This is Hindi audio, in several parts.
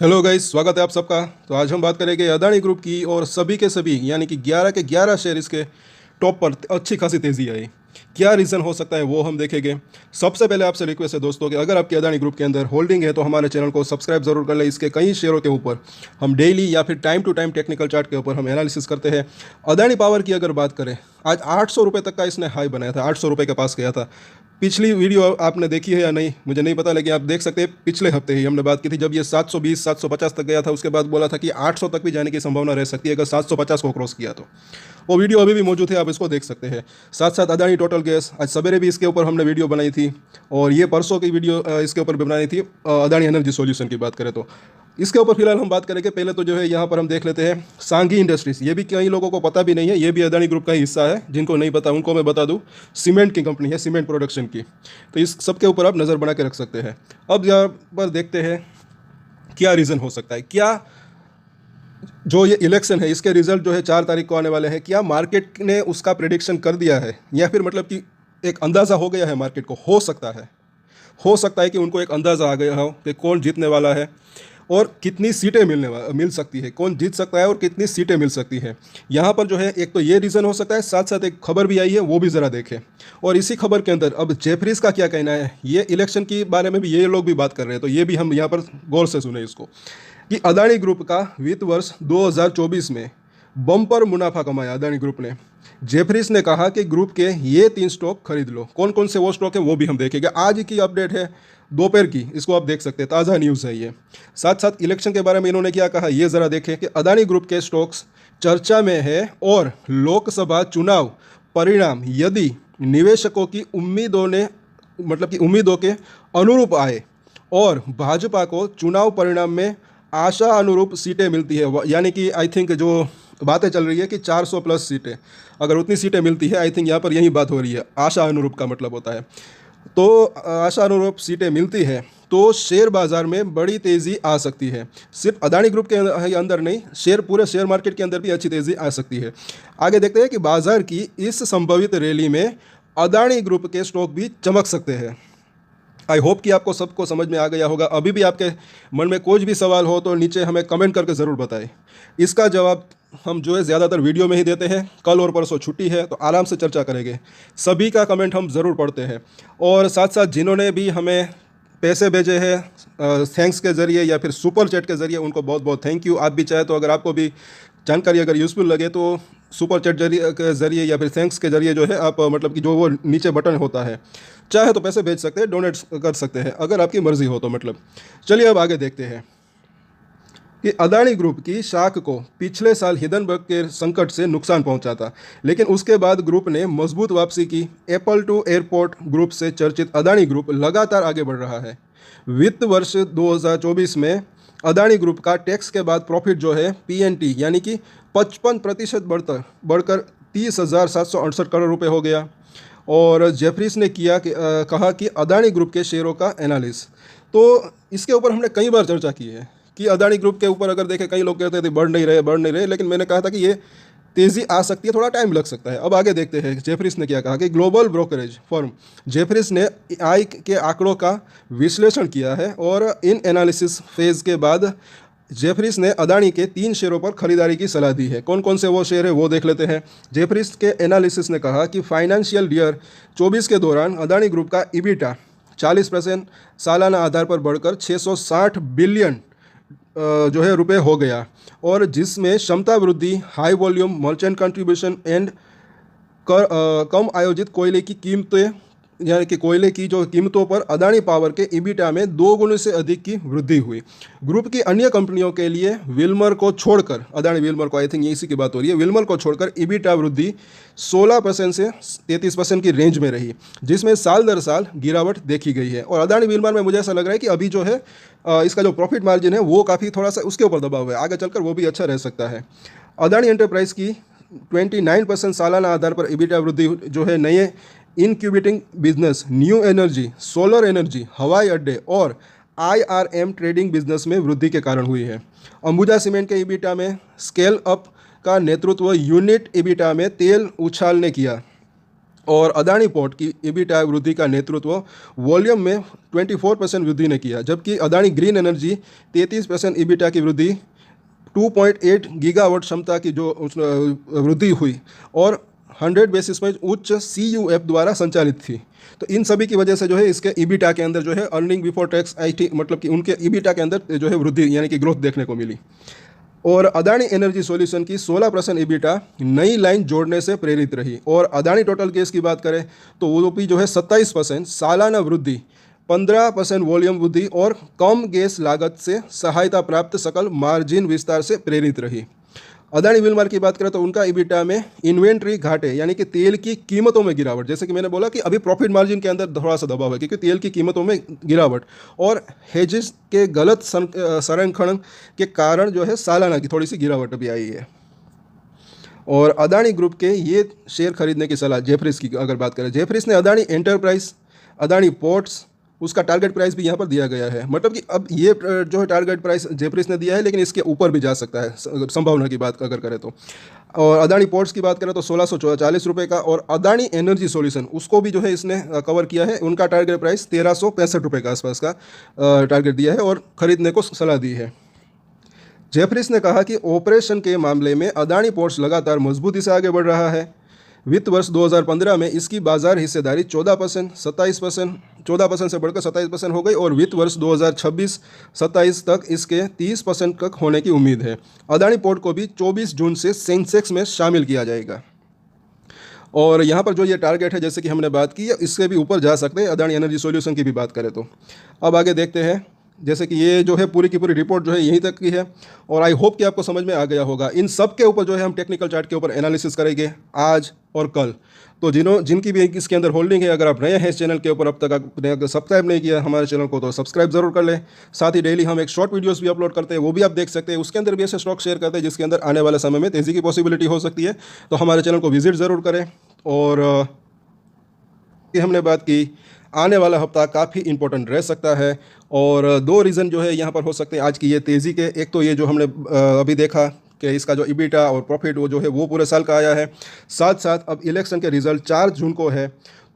हेलो गाइस, स्वागत है आप सबका। तो आज हम बात करेंगे अदानी ग्रुप की और सभी के सभी यानी कि 11 के 11 शेयर इसके टॉप पर अच्छी खासी तेज़ी आई। क्या रीज़न हो सकता है वो हम देखेंगे। सबसे पहले आपसे रिक्वेस्ट है दोस्तों कि अगर आपकी अदानी ग्रुप के अंदर होल्डिंग है तो हमारे चैनल को सब्सक्राइब जरूर कर लें। इसके कई शेयरों के ऊपर हम डेली या फिर time to time technical chart के ऊपर हम एनालिसिस करते हैं। अदानी पावर की अगर बात करें, आज 800 रुपये तक का इसने हाई बनाया था, 800 रुपये के पास गया था। पिछली वीडियो आपने देखी है या नहीं मुझे नहीं पता, लेकिन आप देख सकते हैं पिछले हफ्ते ही हमने बात की थी जब ये 720 750 तक गया था। उसके बाद बोला था कि 800 तक भी जाने की संभावना रह सकती है अगर 750 को क्रॉस किया तो। वो वीडियो अभी भी मौजूद है, आप इसको देख सकते हैं। साथ साथ अदानी टोटल गैस, आज सवेरे भी इसके ऊपर हमने वीडियो बनाई थी और ये परसों की वीडियो इसके ऊपर भी बनाई थी। अदानी एनर्जी सॉल्यूशन की बात करें तो इसके ऊपर फिलहाल हम बात करेंगे। पहले तो जो है यहाँ पर हम देख लेते हैं सांघी इंडस्ट्रीज। ये भी कई लोगों को पता भी नहीं है, ये भी अदानी ग्रुप का ही हिस्सा है। जिनको नहीं पता उनको मैं बता दूं, सीमेंट की कंपनी है, सीमेंट प्रोडक्शन की। तो इस सब के ऊपर आप नज़र बना के रख सकते हैं। अब यहाँ पर देखते हैं क्या रीज़न हो सकता है। क्या जो ये इलेक्शन है इसके रिजल्ट जो है 4 तारीख को आने वाले हैं, क्या मार्केट ने उसका प्रेडिक्शन कर दिया है या फिर मतलब कि एक अंदाज़ा हो गया है मार्केट को। हो सकता है कि उनको एक अंदाज़ा आ गया हो कि कौन जीतने वाला है और कितनी सीटें मिल सकती है, कौन जीत सकता है और कितनी सीटें मिल सकती है। यहाँ पर जो है एक तो ये रीज़न हो सकता है, साथ साथ एक खबर भी आई है, वो भी ज़रा देखें। और इसी खबर के अंदर अब जेफरीज का क्या कहना है, ये इलेक्शन के बारे में भी ये लोग भी बात कर रहे हैं। तो ये भी हम यहाँ पर गौर से सुने इसको कि अदानी ग्रुप का वित्त वर्ष 2024 में बम्पर मुनाफा कमाया अदानी ग्रुप ने। जेफरीज ने कहा कि ग्रुप के ये 3 स्टॉक खरीद लो। कौन कौन से वो स्टॉक है वो भी हम देखेंगे। आज की अपडेट है दोपहर की, इसको आप देख सकते हैं, ताज़ा न्यूज़ है ये। साथ साथ इलेक्शन के बारे में इन्होंने क्या कहा ये ज़रा देखें कि अदानी ग्रुप के स्टॉक्स चर्चा में है और लोकसभा चुनाव परिणाम यदि निवेशकों की उम्मीदों ने मतलब कि उम्मीदों के अनुरूप आए और भाजपा को चुनाव परिणाम में आशा अनुरूप सीटें मिलती है, यानी कि आई थिंक जो बातें चल रही है कि 400 प्लस सीटें, अगर उतनी सीटें मिलती है, आई थिंक यहाँ पर यही बात हो रही है। आशा अनुरूप का मतलब होता है, तो आशा अनुरूप सीटें मिलती है तो शेयर बाज़ार में बड़ी तेज़ी आ सकती है। सिर्फ अदानी ग्रुप के अंदर नहीं, पूरे शेयर मार्केट के अंदर भी अच्छी तेज़ी आ सकती है। आगे देखते हैं कि बाज़ार की इस संभावित रैली में अदानी ग्रुप के स्टॉक भी चमक सकते हैं। आई होप कि आपको सबको समझ में आ गया होगा। अभी भी आपके मन में कोई भी सवाल हो तो नीचे हमें कमेंट करके ज़रूर बताएं। इसका जवाब हम जो है ज़्यादातर वीडियो में ही देते हैं। कल और परसों छुट्टी है तो आराम से चर्चा करेंगे। सभी का कमेंट हम ज़रूर पढ़ते हैं और साथ साथ जिन्होंने भी हमें पैसे भेजे हैं थैंक्स के ज़रिए या फिर सुपर चैट के ज़रिए, उनको बहुत बहुत थैंक यू। आप भी चाहे तो अगर आपको भी जानकारी अगर यूज़फुल लगे तो सुपर चैट के ज़रिए या फिर थैंक्स के ज़रिए जो है आप मतलब कि जो वो नीचे बटन होता है, चाहे तो पैसे भेज सकते हैं, डोनेट कर सकते हैं अगर आपकी मर्ज़ी हो तो। मतलब चलिए अब आगे देखते हैं कि अदानी ग्रुप की शाख को पिछले साल हिंडनबर्ग के संकट से नुकसान पहुंचा था, लेकिन उसके बाद ग्रुप ने मजबूत वापसी की। एप्पल टू एयरपोर्ट ग्रुप से चर्चित अदानी ग्रुप लगातार आगे बढ़ रहा है। वित्त वर्ष 2024 में अदानी ग्रुप का टैक्स के बाद प्रॉफिट जो है पीएनटी यानी कि 55% बढ़कर 30,768 करोड़ रुपए हो गया। और जेफरीस ने कहा कि अदानी ग्रुप के शेयरों का एनालिस, तो इसके ऊपर हमने कई बार चर्चा की है कि अदानी ग्रुप के ऊपर अगर देखें, कई लोग कहते थे बढ़ नहीं रहे, लेकिन मैंने कहा था कि ये तेज़ी आ सकती है, थोड़ा टाइम लग सकता है। अब आगे देखते हैं जेफरीस ने क्या कहा कि ग्लोबल ब्रोकरेज फर्म जेफरीस ने आई के आंकड़ों का विश्लेषण किया है और इन एनालिसिस फेज के बाद जेफरीस ने अदानी के 3 शेयरों पर खरीदारी की सलाह दी है। कौन कौन से वो शेयर है वो देख लेते हैं। जेफरीस के एनालिसिस ने कहा कि फाइनेंशियल ईयर 24 के दौरान अदानी ग्रुप का ईबिटा 40% सालाना आधार पर बढ़कर 660 बिलियन जो है रुपए हो गया, और जिसमें क्षमता वृद्धि, high volume merchant contribution and come आयोजित कोयले की कीमतें यानी कि कोयले की जो कीमतों पर अदानी पावर के ईबिटा में 2 गुने से अधिक की वृद्धि हुई। ग्रुप की अन्य कंपनियों के लिए विल्मर को छोड़कर, अदानी विल्मर को, आई थिंक इसी की बात हो रही है, विल्मर को छोड़कर ईबिटा वृद्धि 16% से 33% की रेंज में रही, जिसमें साल दर साल गिरावट देखी गई है। और अदानी विल्मर में मुझे ऐसा लग रहा है कि अभी जो है इसका जो प्रॉफिट मार्जिन है वो काफ़ी थोड़ा सा उसके ऊपर दबाव है, आगे चलकर वो भी अच्छा रह सकता है। अदानी एंटरप्राइज की 29% सालाना आधार पर ईबिटा वृद्धि जो है नए incubating business, new energy, solar energy, हवाई अड्डे और आईआरएम ट्रेडिंग बिजनेस में वृद्धि के कारण हुई है। अंबुजा सीमेंट के ईबिटा में स्केल अप का नेतृत्व यूनिट ईबिटा में तेल उछाल ने किया। और अदानी पोर्ट की ईबीटा वृद्धि का नेतृत्व वॉल्यूम में 24% वृद्धि ने किया, जबकि अदानी ग्रीन एनर्जी 33% ईबीटा की वृद्धि 2.8 गीगावाट क्षमता की जो वृद्धि हुई और 100 बेसिस पॉइंट उच्च CUF द्वारा संचालित थी। तो इन सभी की वजह से जो है इसके ईबीटा के अंदर जो है अर्निंग बिफोर टैक्स IT मतलब कि उनके ईबीटा के अंदर जो है वृद्धि यानी कि ग्रोथ देखने को मिली। और अदानी एनर्जी सॉल्यूशन की 16% ईबीटा नई लाइन जोड़ने से प्रेरित रही। और अदानी टोटल गैस की बात करें तो वो भी जो है 27% सालाना वृद्धि, 15% वॉल्यूम वृद्धि और कम गैस लागत से सहायता प्राप्त सकल मार्जिन विस्तार से प्रेरित रही। अदानी विलमार की बात करें तो उनका ईबीटा में इन्वेंट्री घाटे यानी कि तेल की कीमतों में गिरावट, जैसे कि मैंने बोला कि अभी प्रॉफिट मार्जिन के अंदर थोड़ा सा दबाव है क्योंकि तेल की कीमतों में गिरावट और हेजेस के गलत संरक्षण के कारण जो है सालाना की थोड़ी सी गिरावट अभी आई है। और अदानी ग्रुप के ये शेयर खरीदने की सलाह जेफरीज की अगर बात करें, जेफरीज ने अदानी एंटरप्राइज, अदानी पोर्ट्स, उसका टारगेट प्राइस भी यहाँ पर दिया गया है। मतलब कि अब ये जो है टारगेट प्राइस जेफरीज ने दिया है, लेकिन इसके ऊपर भी जा सकता है संभावना की बात अगर करें तो। और अदानी पोर्ट्स की बात करें तो 1640 रुपये का, और अदानी एनर्जी सॉल्यूशन उसको भी जो है इसने कवर किया है, उनका टारगेट प्राइस 1365 रुपये के आसपास का टारगेट दिया है और ख़रीदने को सलाह दी है। जेफरीज ने कहा कि ऑपरेशन के मामले में अदानी पोर्ट्स लगातार मजबूती से आगे बढ़ रहा है। वित्त वर्ष 2015 में इसकी बाजार हिस्सेदारी 14% से बढ़कर 27% हो गई और वित्त वर्ष 2026-27 तक इसके 30% तक होने की उम्मीद है। अदानी पोर्ट को भी 24 जून से सेंसेक्स में शामिल किया जाएगा। और यहाँ पर जो ये टारगेट है जैसे कि हमने बात की, इससे भी ऊपर जा सकते हैं अदानी एनर्जी सॉल्यूशन की भी बात करें तो। अब आगे देखते हैं, जैसे कि ये जो है पूरी की पूरी रिपोर्ट जो है यहीं तक की है और आई होप कि आपको समझ में आ गया होगा। इन सब के ऊपर जो है हम टेक्निकल चार्ट के ऊपर एनालिसिस करेंगे आज और कल। तो जिनकी भी इसके अंदर होल्डिंग है, अगर आप नए हैं इस चैनल के ऊपर, अब तक आपने सब्सक्राइब नहीं किया हमारे चैनल को तो सब्सक्राइब जरूर कर लें। साथ ही डेली हम एक शॉर्ट वीडियोस भी अपलोड करते हैं, वो भी आप देख सकते हैं। उसके अंदर भी ऐसे स्टॉक शेयर करते हैं जिसके अंदर आने वाले समय में तेज़ी की पॉसिबिलिटी हो सकती है। तो हमारे चैनल को विजिट ज़रूर करें। और हमने बात की आने वाला हफ्ता काफ़ी इंपॉर्टेंट रह सकता है और दो रीज़न जो है यहाँ पर हो सकते हैं आज की ये तेज़ी के। एक तो ये जो हमने अभी देखा कि इसका जो ईबीटा और प्रॉफिट वो जो है वो पूरे साल का आया है। साथ साथ अब इलेक्शन के रिज़ल्ट 4 जून को है,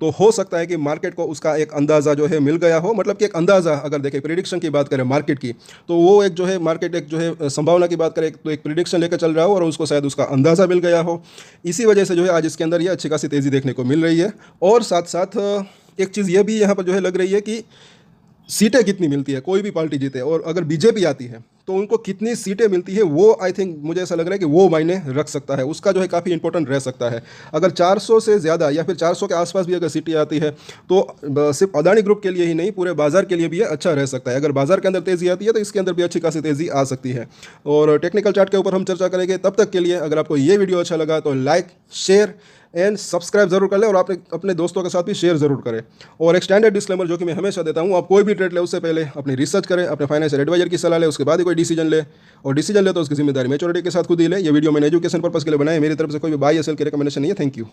तो हो सकता है कि मार्केट को उसका एक अंदाज़ा जो है मिल गया हो। मतलब कि एक अंदाज़ा अगर देखें, प्रिडिक्शन की बात करें मार्केट की, तो वो एक जो है मार्केट एक जो है संभावना की बात करें तो एक प्रिडिक्शन लेकर चल रहा हो और उसको शायद उसका अंदाज़ा मिल गया हो। इसी वजह से जो है आज इसके अंदर ये अच्छी खासी तेज़ी देखने को मिल रही है। और साथ साथ एक चीज़ ये भी यहाँ पर जो है लग रही है कि सीटें कितनी मिलती है, कोई भी पार्टी जीते और अगर बीजेपी आती है तो उनको कितनी सीटें मिलती है, वो आई थिंक मुझे ऐसा लग रहा है कि वो मायने रख सकता है। उसका जो है काफ़ी इंपॉर्टेंट रह सकता है। अगर 400 से ज़्यादा या फिर 400 के आसपास भी अगर सीटें आती है तो सिर्फ अदानी ग्रुप के लिए ही नहीं, पूरे बाजार के लिए भी ये अच्छा रह सकता है। अगर बाजार के अंदर तेज़ी आती है तो इसके अंदर भी अच्छी खासी तेज़ी आ सकती है। और टेक्निकल चार्ट के ऊपर हम चर्चा करेंगे। तब तक के लिए अगर आपको ये वीडियो अच्छा लगा तो लाइक, शेयर एंड सब्सक्राइब जरूर कर लें और आप अपने दोस्तों के साथ भी शेयर जरूर करें। और एक स्टैंडर्ड डिस्क्लेमर जो कि मैं हमेशा देता हूं, आप कोई भी ट्रेड ले उससे पहले अपनी रिसर्च करें, अपने फाइनेंशियल एडवाइजर की सलाह लें, उसके बाद ही कोई डिसीजन ले। और डिसीजन ले तो उसकी जिम्मेदारी मैच्योरिटी के साथ खुद ही ले। ये वीडियो मैंने एजुकेशन पर्पस के लिए बनाया है, मेरी तरफ से कोई भी बाय या सेल की रिकमेंडेशन नहीं है। Thank you.